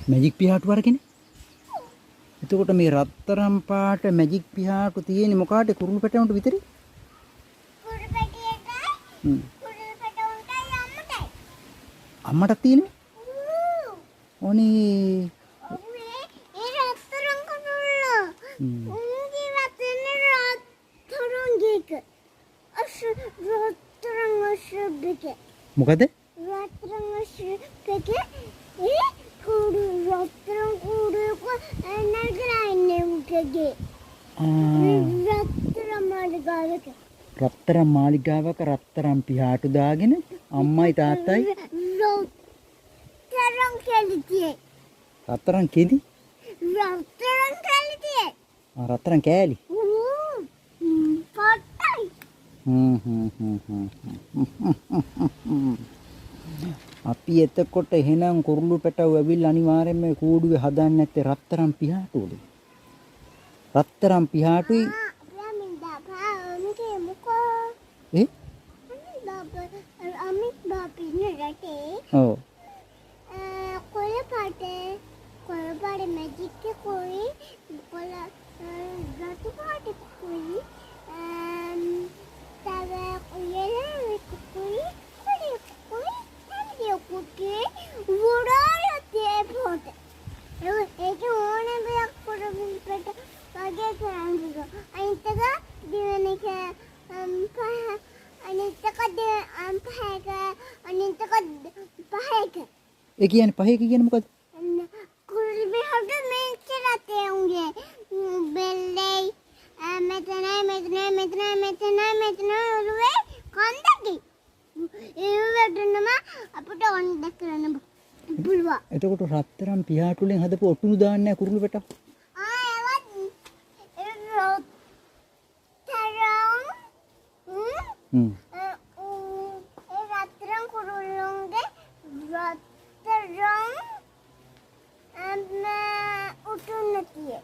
Magic පිහාටු අරගෙන. එතකොට මේ රත්තරන් පාට මැජික් පිහාටු තියෙන්නේ මොකාට කුරුළු පැටවුන්ට විතරයි? කුරුළු පැටියටයි. කුරුළු පැටවුන්ටයි අම්මටයි. අම්මටත් තියෙන්නේ? ඕනේ. ඒ රත්තරන් කුරුල්ලෝ. උන්ගේ වතනේ රත්තරන් ගේක. රත්තරන් අශබ්දක. මොකද? රත්තරන් අශබ්දක. ඒ රත්තරන් කුරුල්ලෝ නගලා ඉන්නේ උකගේ. රත්තරන් මාලිගාවක. රත්තරන් මාලිගාවක රත්තරන් පිහාටු දාගෙන අම්මයි තාත්තයි රත්තරන් කැලිතියේ. රත්තරන් කෙදි? රත්තරන් කැලිතියේ. රත්තරන් කෑලි. පොට්ටයි. අපි එතකොට එහෙනම් කුරුළු පැටව ඇවිල්ලා අනිවාර්යෙන්ම කූඩුවේ හදන්නේ නැත්තේ රත්තරන් පිහාටු වලින්. රත්තරන් පිහාටුයි ඔව්. කොළ මැජික් කොයි කොළ රතු පාට කොයි තව යෙලේ කොයි කොයි කොයි වඩායතේ පොත ඒක ඕනේ බයක් කරමින් පෙට වගේ කරන්නේ අනිතක දිවෙනක අනිතක පහක ඒ කියන්නේ පහේ කියන්නේ මොකද? කුරුල්ලේ හද මේකේ උන්ගේ බෙල්ලේ මෙතන ඔළුවේ කන්දකි ඒ වටනම අපිට ඔන්න කරන්න පුළුවන්. එතකොට රත්තරන් පිහාටු වලින් හදපු ඔටුනු දාන්නේ නැහැ කුරුළු පැටව? රත්තරන් කුරුල්ලුන්ගේ රත්තරන් උටුනතිය.